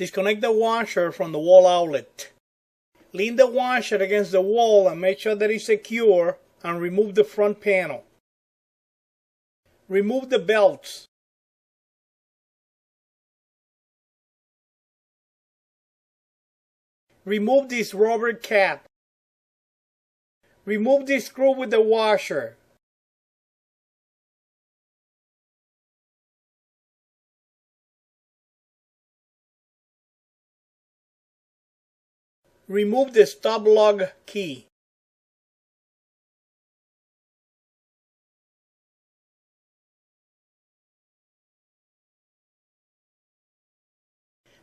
Disconnect the washer from the wall outlet. Lean the washer against the wall and make sure that it's secure, and remove the front panel. Remove the belts. Remove this rubber cap. Remove this screw with the washer. Remove the stop lug key.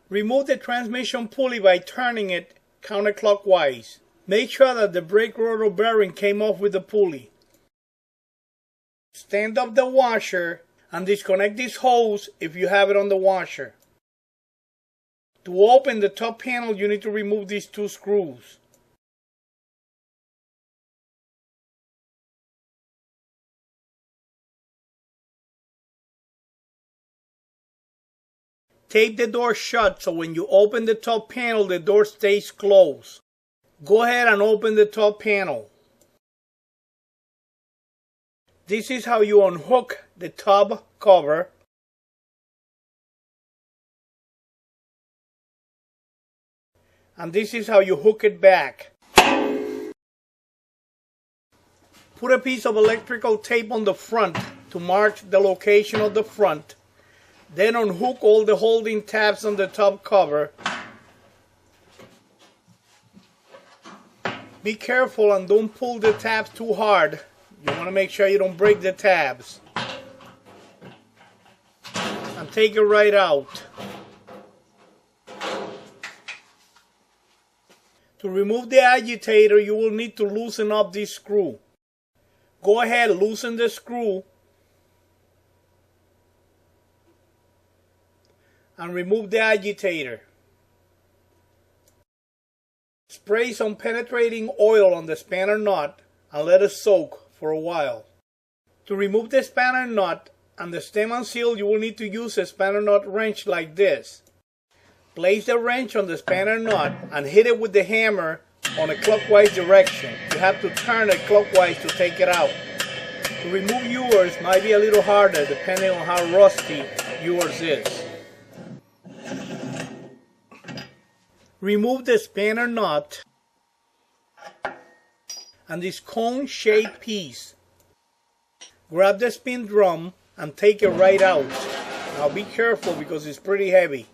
Remove the transmission pulley by turning it counterclockwise. Make sure that the brake rotor bearing came off with the pulley. Stand up the washer and disconnect this hose if you have it on the washer. To open the top panel, you need to remove these two screws. Tape the door shut so when you open the top panel, the door stays closed. Go ahead and open the top panel. This is how you unhook the tub cover. And this is how you hook it back. Put a piece of electrical tape on the front to mark the location of the front. Then unhook all the holding tabs on the tub cover. Be careful and don't pull the tabs too hard. You want to make sure you don't break the tabs. And take it right out. To remove the agitator, you will need to loosen up this screw. Go ahead, loosen the screw. And remove the agitator. Spray some penetrating oil on the spanner nut and let it soak for a while. To remove the spanner nut and the stem and seal, you will need to use a spanner nut wrench like this. Place the wrench on the spanner nut and hit it with the hammer on a clockwise direction. You have to turn it clockwise to take it out. To remove yours might be a little harder depending on how rusty yours is. Remove the spanner nut and this cone-shaped piece. Grab the spin drum and take it right out. Now be careful because it's pretty heavy.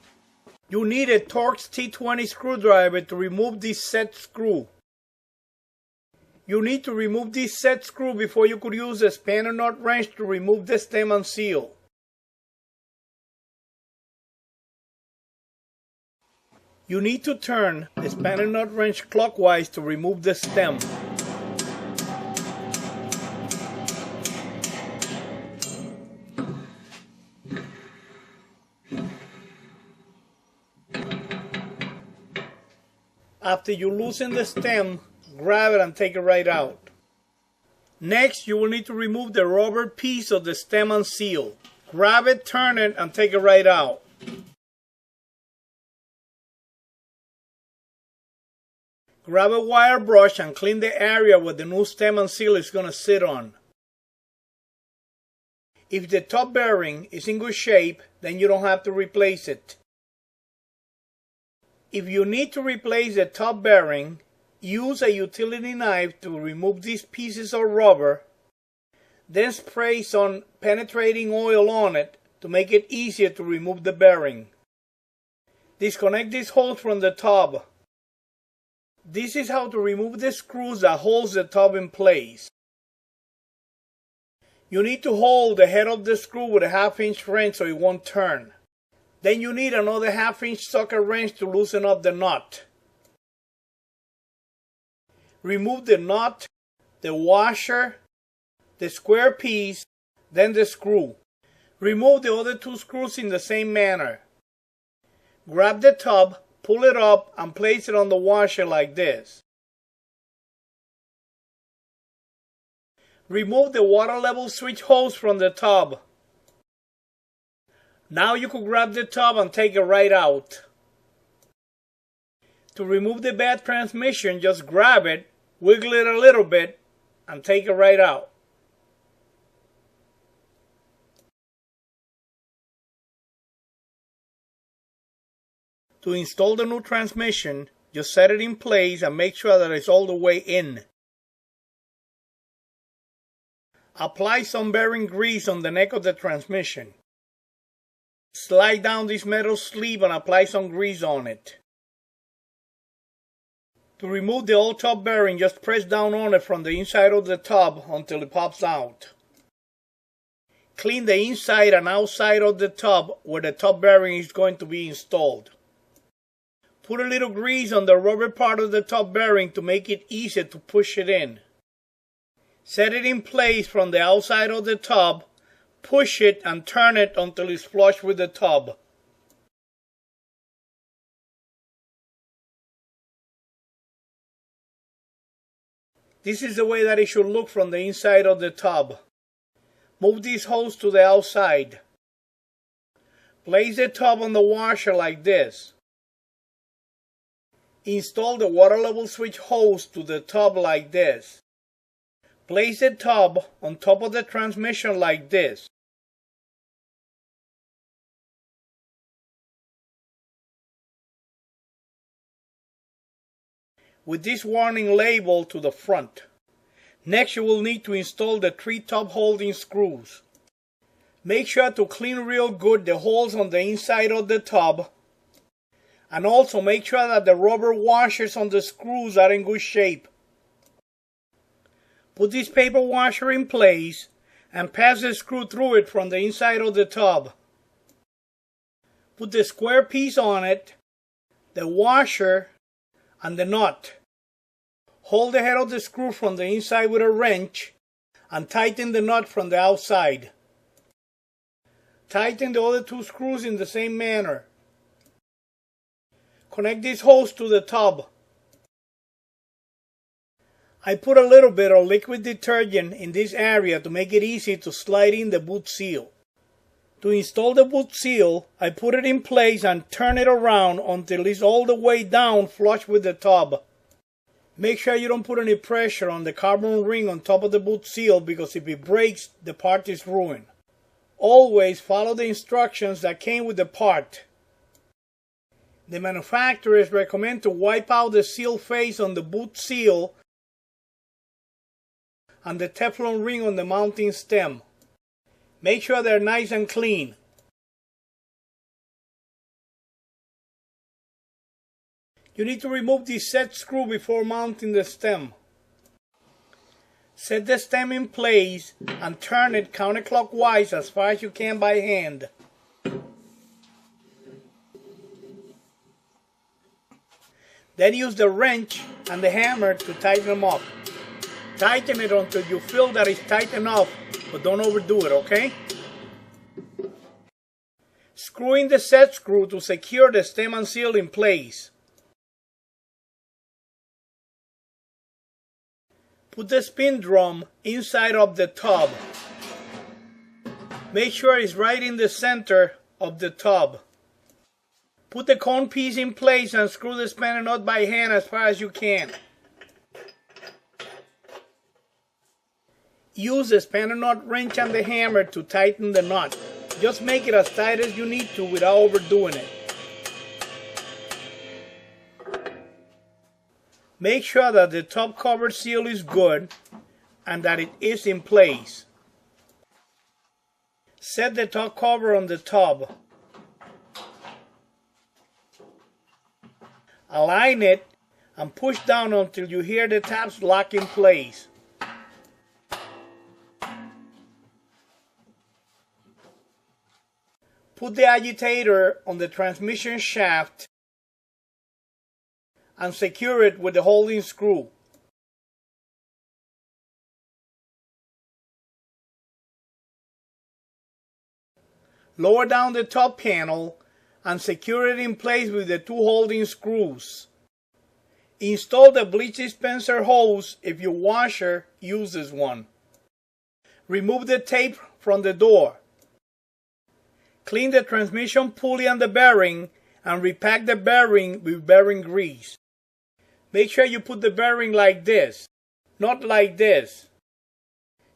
You need a Torx T20 screwdriver to remove this set screw. You need to remove this set screw before you could use a spanner nut wrench to remove the stem and seal. You need to turn the spanner nut wrench clockwise to remove the stem. After you loosen the stem, grab it and take it right out. Next, you will need to remove the rubber piece of the stem and seal. Grab it, turn it, and take it right out. Grab a wire brush and clean the area where the new stem and seal is going to sit on. If the top bearing is in good shape, then you don't have to replace it. If you need to replace the top bearing, use a utility knife to remove these pieces of rubber, then spray some penetrating oil on it to make it easier to remove the bearing. Disconnect this hose from the tub. This is how to remove the screws that holds the tub in place. You need to hold the head of the screw with a 1/2-inch wrench so it won't turn. Then you need another 1/2-inch socket wrench to loosen up the nut. Remove the nut, the washer, the square piece, then the screw. Remove the other two screws in the same manner. Grab the tub, pull it up, and place it on the washer like this. Remove the water level switch hose from the tub. Now you can grab the tub and take it right out. To remove the bad transmission, just grab it, wiggle it a little bit, and take it right out. To install the new transmission, just set it in place and make sure that it's all the way in. Apply some bearing grease on the neck of the transmission. Slide down this metal sleeve and apply some grease on it. To remove the old top bearing, just press down on it from the inside of the tub until it pops out. Clean the inside and outside of the tub where the top bearing is going to be installed. Put a little grease on the rubber part of the top bearing to make it easier to push it in. Set it in place from the outside of the tub, push it and turn it until it's flush with the tub. This is the way that it should look from the inside of the tub. Move these holes to the outside. Place the tub on the washer like this. Install the water level switch hose to the tub like this. Place the tub on top of the transmission like this. With this warning label to the front. Next, you will need to install the 3 tub holding screws. Make sure to clean real good the holes on the inside of the tub, and also make sure that the rubber washers on the screws are in good shape. Put this paper washer in place and pass the screw through it from the inside of the tub. Put the square piece on it, the washer, and the nut. Hold the head of the screw from the inside with a wrench and tighten the nut from the outside. Tighten the other 2 screws in the same manner. Connect this hose to the tub. I put a little bit of liquid detergent in this area to make it easy to slide in the boot seal. To install the boot seal, I put it in place and turn it around until it's all the way down flush with the tub. Make sure you don't put any pressure on the carbon ring on top of the boot seal, because if it breaks, the part is ruined. Always follow the instructions that came with the part. The manufacturers recommend to wipe out the seal face on the boot seal and the Teflon ring on the mounting stem. Make sure they're nice and clean. You need to remove the set screw before mounting the stem. Set the stem in place and turn it counterclockwise as far as you can by hand. Then use the wrench and the hammer to tighten them up. Tighten it until you feel that it's tight enough, but don't overdo it, okay? Screw in the set screw to secure the stem and seal in place. Put the spin drum inside of the tub. Make sure it's right in the center of the tub. Put the cone piece in place and screw the spanner nut by hand as far as you can. Use the spanner nut wrench and the hammer to tighten the nut. Just make it as tight as you need to without overdoing it. Make sure that the top cover seal is good and that it is in place. Set the top cover on the tub. Align it and push down until you hear the tabs lock in place. Put the agitator on the transmission shaft and secure it with the holding screw. Lower down the top panel and secure it in place with the 2 holding screws. Install the bleach dispenser hose if your washer uses one. Remove the tape from the door. Clean the transmission pulley and the bearing and repack the bearing with bearing grease. Make sure you put the bearing like this, not like this.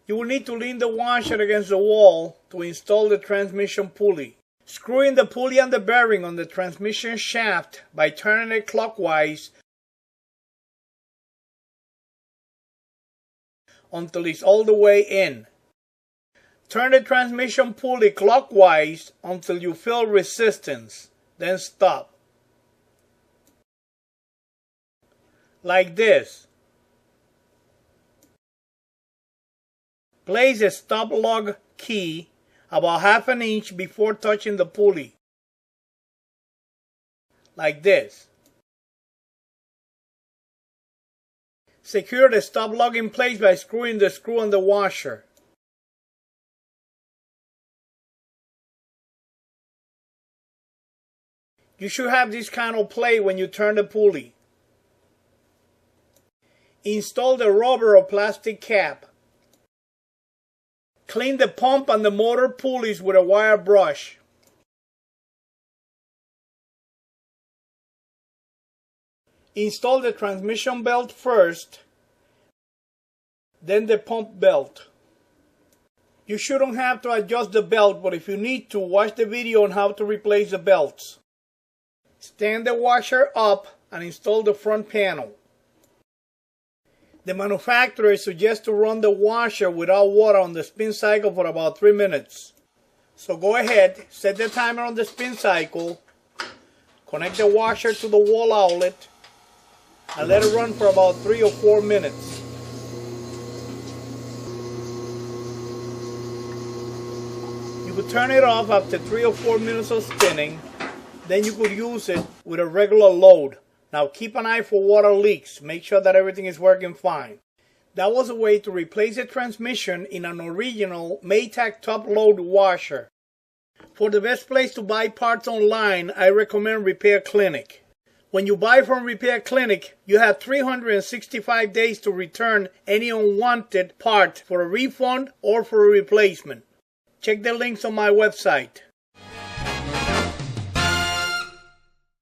You will need to lean the washer against the wall to install the transmission pulley. Screw in the pulley and the bearing on the transmission shaft by turning it clockwise until it's all the way in. Turn the transmission pulley clockwise until you feel resistance, then stop. Like this. Place a stop lug key about 1/2 inch before touching the pulley. Like this. Secure the stop lug in place by screwing the screw on the washer. You should have this kind of play when you turn the pulley. Install the rubber or plastic cap. Clean the pump and the motor pulleys with a wire brush. Install the transmission belt first, then the pump belt. You shouldn't have to adjust the belt, but if you need to, watch the video on how to replace the belts. Stand the washer up and install the front panel. The manufacturer suggests to run the washer without water on the spin cycle for about 3 minutes. So go ahead, set the timer on the spin cycle, connect the washer to the wall outlet, and let it run for about 3 or 4 minutes. You could turn it off after 3 or 4 minutes of spinning. Then you could use it with a regular load. Now keep an eye for water leaks. Make sure that everything is working fine. That was a way to replace the transmission in an original Maytag top load washer. For the best place to buy parts online, I recommend Repair Clinic. When you buy from Repair Clinic, you have 365 days to return any unwanted part for a refund or for a replacement. Check the links on my website.